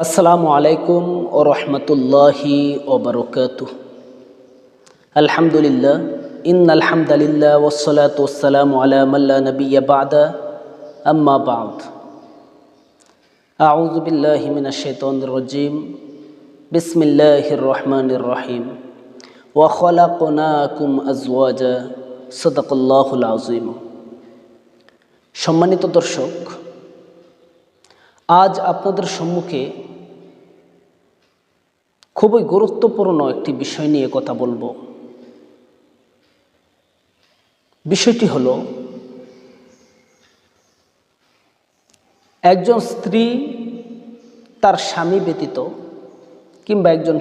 আসসালামু আলাইকুম ও রহমতুল্লাহি ওবরকাতুহ। আলহামদুলিল্লাহ ইন্নাল হামদালিল্লাহ ওয়াসসালাতু ওয়াসসালামু আলা মান লা নাবিয়্যা বা'দা আম্মা বা'দ। আউযু বিল্লাহি মিনাশ শাইতানির রাজীম। বিসমিল্লাহির রহমানির রহিম। ওয়া খালাকনাকুম আজওয়াজা। সাদাকাল্লাহুল আযীম। সম্মানিত দর্শক, আজ আপনাদের সম্মুখে খুবই গুরুত্বপূর্ণ একটি বিষয় নিয়ে কথা বলবো। বিষয়টি হলো, একজন স্ত্রী তার স্বামী ব্যতীত কিংবা একজন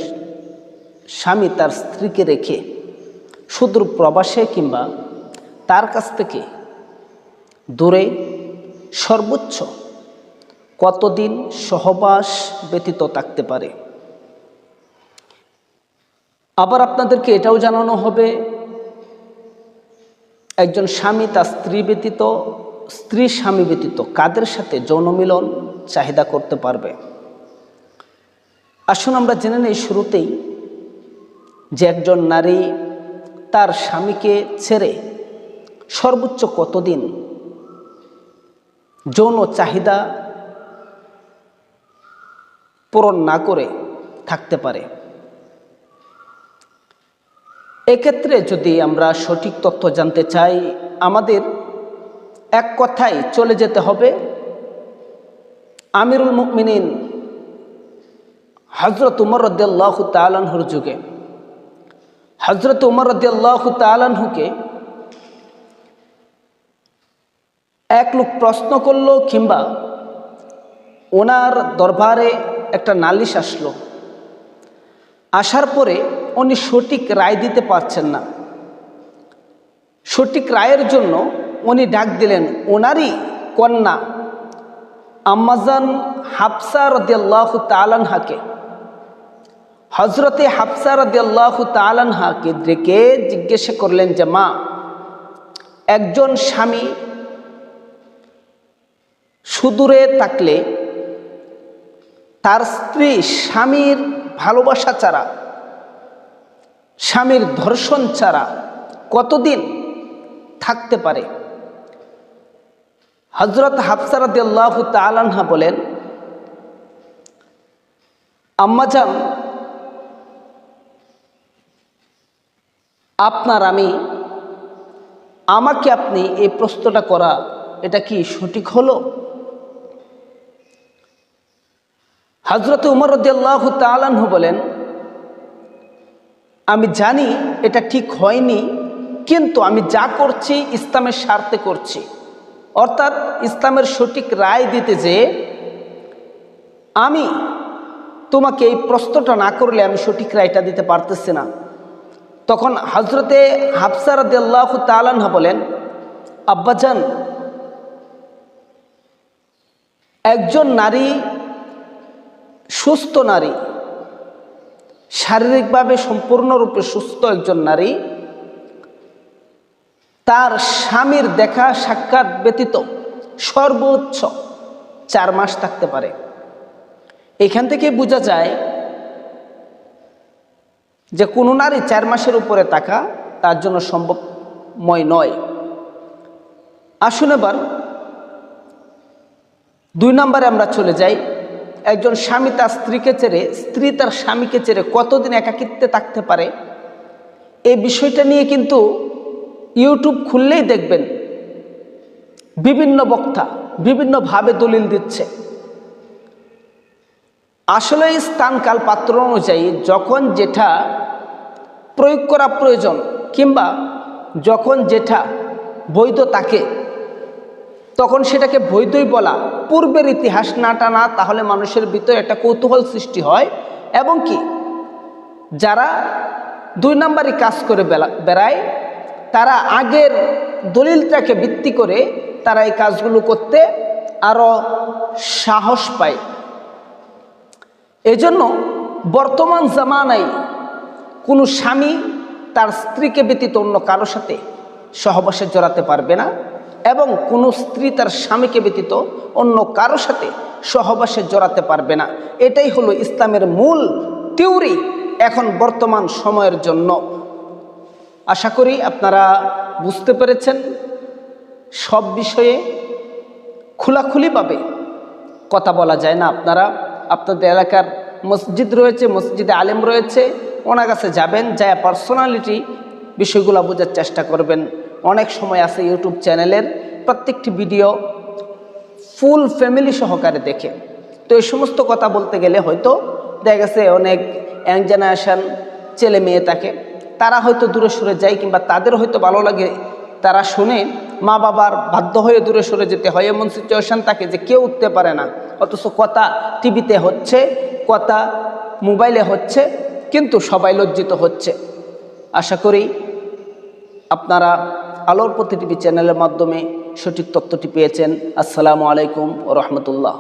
স্বামী তার স্ত্রীকে রেখে সুদূর প্রবাসে কিংবা তার কাছ থেকে দূরে সর্বোচ্চ কতদিন সহবাস ব্যতীত থাকতে পারে। আবার আপনাদেরকে এটাও জানানো হবে, একজন স্বামী তার স্ত্রী ব্যতীত, স্ত্রী স্বামী ব্যতীত কাদের সাথে যৌন মিলন চাহিদা করতে পারবে। আসুন আমরা জেনে নেই শুরুতেই যে একজন নারী তার স্বামীকে ছেড়ে সর্বোচ্চ কতদিন যৌন চাহিদা পূরণ না করে থাকতে পারে। এক্ষেত্রে যদি আমরা সঠিক তথ্য জানতে চাই, আমাদের এক কথায় চলে যেতে হবে আমিরুল মুমিনিন হযরত উমর রাদিয়াল্লাহু তাআলা আনহুর যুগে। হযরত উমর রাদিয়াল্লাহু তাআলা আনহুকে এক লোক প্রশ্ন করলো কিংবা ওনার দরবারে একটা নালিশ আসলো। আসার পরে উনি সঠিক রায় দিতে পারছেন না। সঠিক রায়ের জন্য উনি ডাক দিলেন ওনারই কন্যা আম্মাজান হাফসা রাদিয়াল্লাহু তাআলা আনহাকে। হযরতে হাফসা রাদিয়াল্লাহু তাআলা আনহাকে ডেকে জিজ্ঞাসা করলেন যে, মা, একজন স্বামী সুদূরে থাকলে তার স্ত্রী স্বামীর ভালোবাসা ছাড়া, স্বামীর ধর্ষণ ছাড়া কতদিন থাকতে পারে। হযরত হাফসা রাদিয়াল্লাহু তাআলা আনহা বলেন, আম্মাজান, আমাকে আপনি এই প্রশ্নটা করা, এটা কি সঠিক হলো? হযরত উমর রাদিয়াল্লাহু তাআলা আনহু বলেন, আমি জানি এটা ঠিক হয়নি, কিন্তু আমি যা করছি ইসলামের স্বার্থে করছি। অর্থাৎ ইসলামের সঠিক রায় দিতে যে আমি তোমাকে এই প্রশ্নটা না করলে আমি সঠিক রায়টা দিতে পারতেছি না। তখন হযরতে হাফসা রাদিয়াল্লাহু তাআলা আনহা বলেন, আব্বাজান, একজন নারী, সুস্থ নারী, শারীরিকভাবে সম্পূর্ণরূপে সুস্থ একজন নারী তার স্বামীর দেখা সাক্ষাৎ ব্যতীত সর্বোচ্চ 4 মাস থাকতে পারে। এখান থেকে বোঝা যায় যে কোনো নারী 4 মাসের উপরে থাকা তার জন্য সম্ভবময় নয়। আসুন এবার 2 নম্বরে আমরা চলে যাই। একজন স্বামী তার স্ত্রীকে ছেড়ে, স্ত্রী তার স্বামীকে ছেড়ে কতদিন একাকিত্বে থাকতে পারে। এই বিষয়টা নিয়ে কিন্তু ইউটিউব খুললেই দেখবেন বিভিন্ন বক্তা বিভিন্নভাবে দলিল দিচ্ছে। আসলে স্থানকাল পাত্র অনুযায়ী যখন যেটা প্রয়োগ করা প্রয়োজন কিংবা যখন যেটা বৈধ থাকে তখন সেটাকে বৈধই বলা, পূর্বের ইতিহাস না টানা, তাহলে মানুষের ভিতরে একটা কৌতূহল সৃষ্টি হয় এবং কি যারা 2 নম্বরই কাজ করে বেড়ায় তারা আগের দলিলটাকে ভিত্তি করে তারা এই কাজগুলো করতে আরো সাহস পায়। এজন্য বর্তমান জামানায় কোনো স্বামী তার স্ত্রীকে ব্যতীত অন্য কারো সাথে সহবাসে জড়াতে পারবে না এবং কোনো স্ত্রী তার স্বামীকে ব্যতীত অন্য কারো সাথে সহবাসে জড়াতে পারবে না। এটাই হলো ইসলামের মূল থিওরি এখন বর্তমান সময়ের জন্য। আশা করি আপনারা বুঝতে পেরেছেন। সব বিষয়ে খোলাখুলিভাবে কথা বলা যায় না। আপনারা আপনাদের এলাকার মসজিদ রয়েছে, মসজিদে আলেম রয়েছে, ওনার কাছে যাবেন, যায় পার্সোনালিটি বিষয়গুলো বোঝার চেষ্টা করবেন। অনেক সময় আছে ইউটিউব চ্যানেলের প্রত্যেকটি ভিডিও ফুল ফ্যামিলি সহকারে দেখে। তো এই সমস্ত কথা বলতে গেলে হয়তো দেখা গেছে অনেক ইয়াং জেনারেশন ছেলে মেয়ে থাকে, তারা হয়তো দূরে সরে যায়, কিংবা তাদের হয়তো ভালো লাগে, তারা শুনে মা বাবার বাধ্য হয়ে দূরে সরে যেতে হয়। এমন সিচুয়েশান থাকে যে কেউ উঠতে পারে না, অথচ কথা টিভিতে হচ্ছে, কথা মোবাইলে হচ্ছে, কিন্তু সবাই লজ্জিত হচ্ছে। আশা করি আপনারা আলোর পথে টিভি চ্যানেলের মাধ্যমে সঠিক তথ্যটি পেয়েছেন। আসসালামু আলাইকুম ওয়া রাহমাতুল্লাহ।